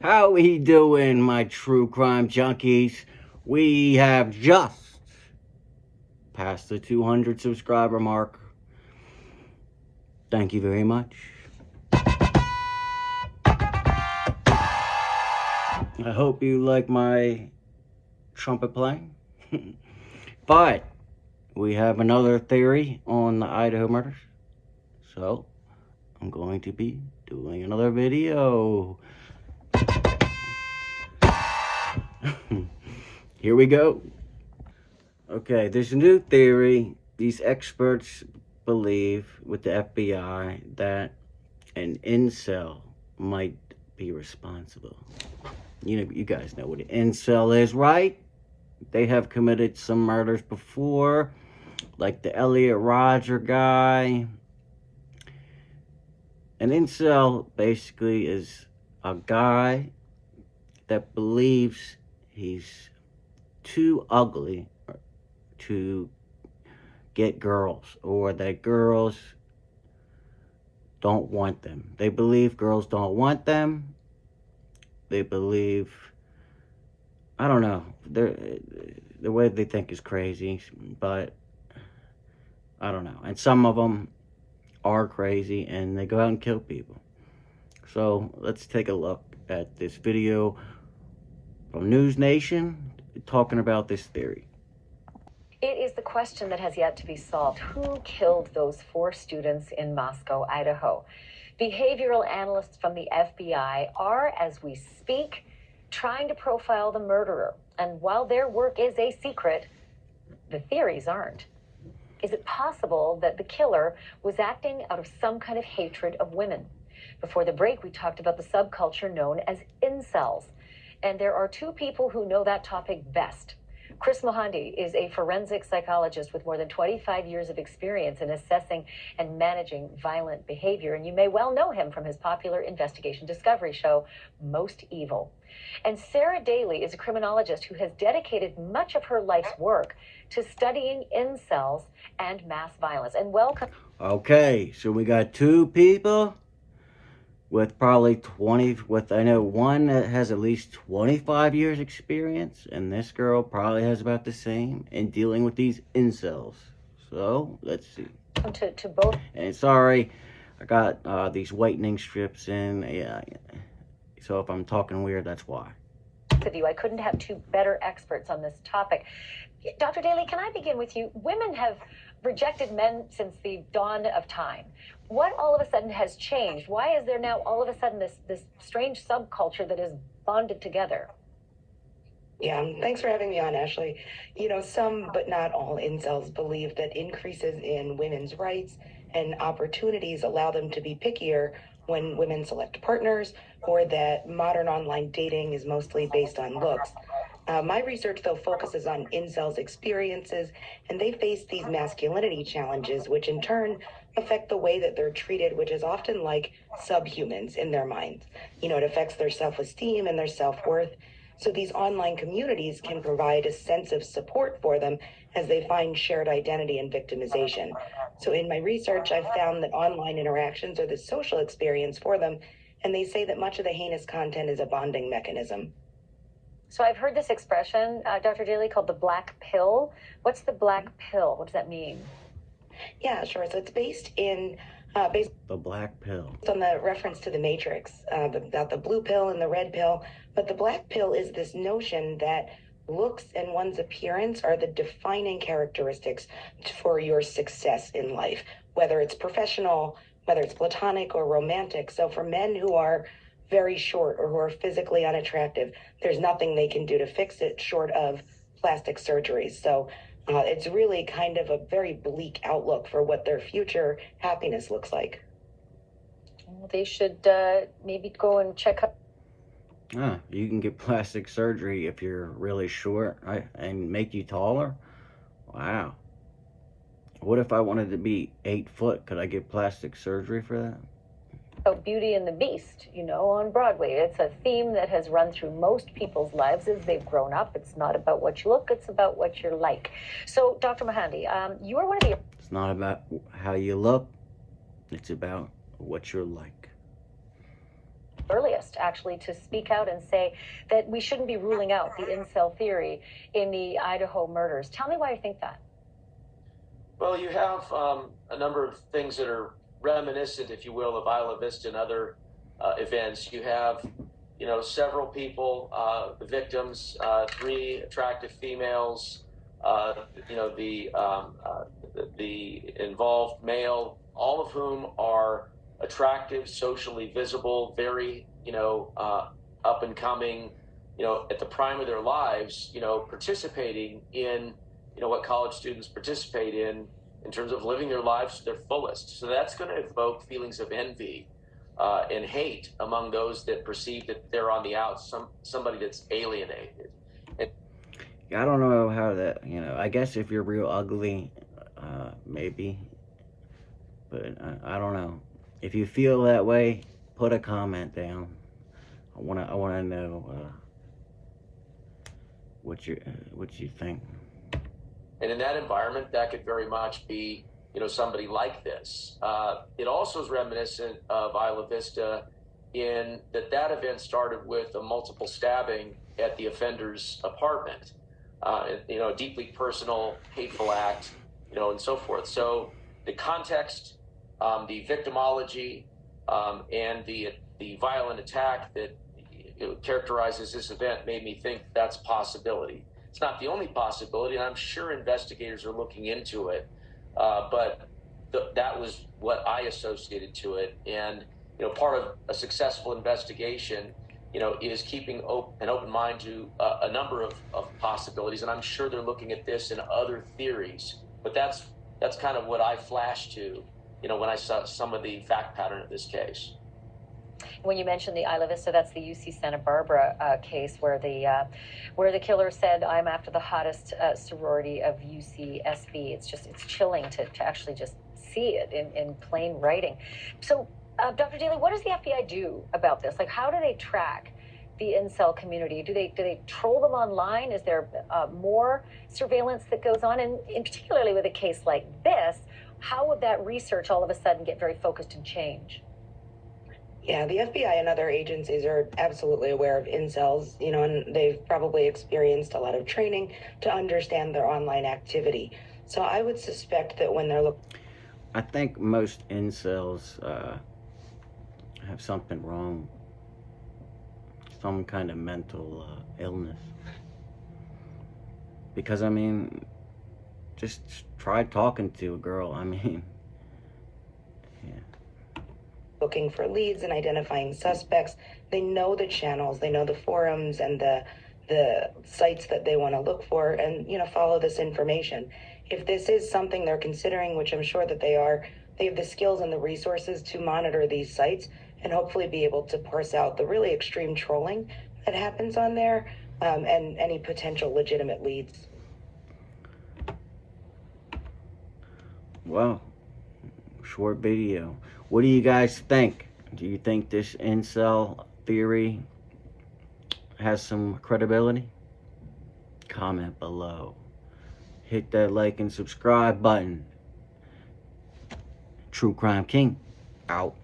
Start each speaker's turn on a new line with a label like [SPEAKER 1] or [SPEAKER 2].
[SPEAKER 1] How we doing, my true crime junkies? We have just passed the 200 subscriber mark. Thank you very much. I hope you like my trumpet playing. But we have another theory on the Idaho murders. So I'm going to be doing another video. Here we go. Okay, there's a new theory. These experts believe with the FBI that an incel might be responsible. You know, you guys know what an incel is, right? They have committed some murders before, like the Elliot Rodger guy. An incel basically is a guy that believes he's too ugly to get girls, or that girls don't want them. They believe girls don't want them. They believe, I don't know, the way they think is crazy, but I don't know. And some of them are crazy and they go out and kill people. So let's take a look at this video from News Nation talking about this theory.
[SPEAKER 2] It is the question that has yet to be solved. Who killed those 4 students in Moscow, Idaho? Behavioral analysts from the FBI are, as we speak, trying to profile the murderer. And while their work is a secret, the theories aren't. Is it possible that the killer was acting out of some kind of hatred of women? Before the break, we talked about the subculture known as incels. And there are 2 people who know that topic best. Chris Mohandy is a forensic psychologist with more than 25 years of experience in assessing and managing violent behavior. And you may well know him from his popular investigation discovery show, Most Evil. And Sarah Daly is a criminologist who has dedicated much of her life's work to studying incels and mass violence. And welcome.
[SPEAKER 1] Okay, so we got 2 people with probably 20, I know one that has at least 25 years experience, and this girl probably has about the same in dealing with these incels. So let's see.
[SPEAKER 2] To both.
[SPEAKER 1] And sorry, I got these whitening strips in. Yeah, so if I'm talking weird, that's why.
[SPEAKER 2] Of you, I couldn't have 2 better experts on this topic. Dr. Daly, can I begin with you? Women have rejected men since the dawn of time. What all of a sudden has changed? Why is there now all of a sudden this strange subculture that is bonded together?
[SPEAKER 3] Yeah, thanks for having me on, Ashley. You know, some but not all incels believe that increases in women's rights and opportunities allow them to be pickier when women select partners, or that modern online dating is mostly based on looks. My research, though, focuses on incels' experiences, and they face these masculinity challenges, which in turn affect the way that they're treated, which is often like subhumans in their minds. You know, it affects their self-esteem and their self-worth. So these online communities can provide a sense of support for them as they find shared identity and victimization. So in my research, I've found that online interactions are the social experience for them, and they say that much of the heinous content is a bonding mechanism.
[SPEAKER 2] So I've heard this expression, Dr. Daly, called the black pill. What's the black pill? What does that mean?
[SPEAKER 3] Yeah, sure. So it's based
[SPEAKER 1] the black pill
[SPEAKER 3] on the reference to the Matrix, about the blue pill and the red pill. But the black pill is this notion that looks and one's appearance are the defining characteristics for your success in life, whether it's professional, whether it's platonic or romantic. So for men who are very short or who are physically unattractive, there's nothing they can do to fix it short of plastic surgery. So it's really kind of a very bleak outlook for what their future happiness looks like.
[SPEAKER 2] Well, they should maybe go and check up.
[SPEAKER 1] You can get plastic surgery if you're really short, right? And make you taller. Wow. What if I wanted to be 8 foot? Could I get plastic surgery for that?
[SPEAKER 2] Beauty and the Beast, you know, on Broadway. It's a theme that has run through most people's lives as they've grown up. It's not about what you look, it's about what you're like. So, Dr. Mohandy, you are one of the...
[SPEAKER 1] It's not about how you look, it's about what you're like.
[SPEAKER 2] earliest, actually, to speak out and say that we shouldn't be ruling out the incel theory in the Idaho murders. Tell me why you think that.
[SPEAKER 4] Well, you have a number of things that are reminiscent, if you will, of Isla Vista and other events. You have, several people, the victims, three attractive females, the involved male, all of whom are attractive, socially visible, very, up and coming, at the prime of their lives, participating in, what college students participate in terms of living their lives to their fullest. So that's going to evoke feelings of envy and hate among those that perceive that they're on the outs, somebody that's alienated. And
[SPEAKER 1] I don't know how that, I guess if you're real ugly, maybe, but I don't know. If you feel that way, put a comment down. I wanna know what you think.
[SPEAKER 4] And in that environment, that could very much be, somebody like this. It also is reminiscent of Isla Vista in that event started with a multiple stabbing at the offender's apartment. A deeply personal, hateful act, and so forth. So the context, the victimology, and the violent attack that characterizes this event made me think that's a possibility. It's not the only possibility, and I'm sure investigators are looking into it. But that was what I associated to it. And, part of a successful investigation, is keeping an open mind to a number of possibilities. And I'm sure they're looking at this and other theories. But that's kind of what I flashed to, when I saw some of the fact pattern of this case.
[SPEAKER 2] When you mentioned the Isla Vista, that's the UC Santa Barbara case where the killer said, "I'm after the hottest sorority of UCSB." It's chilling to actually just see it in plain writing. So, Dr. Daly, what does the FBI do about this? Like, how do they track the incel community? Do they troll them online? Is there more surveillance that goes on? And particularly with a case like this, how would that research all of a sudden get very focused and change?
[SPEAKER 3] Yeah, the FBI and other agencies are absolutely aware of incels, and they've probably experienced a lot of training to understand their online activity. So I would suspect that when they're looking...
[SPEAKER 1] I think most incels have something wrong, some kind of mental illness. Because, just try talking to a girl, yeah.
[SPEAKER 3] Looking for leads and identifying suspects. They know the channels, they know the forums and the sites that they want to look for and, follow this information. If this is something they're considering, which I'm sure that they are, they have the skills and the resources to monitor these sites and hopefully be able to parse out the really extreme trolling that happens on there and any potential legitimate leads.
[SPEAKER 1] Well, short video. What do you guys think? Do you think this incel theory has some credibility? Comment below. Hit that like and subscribe button. True Crime King, out.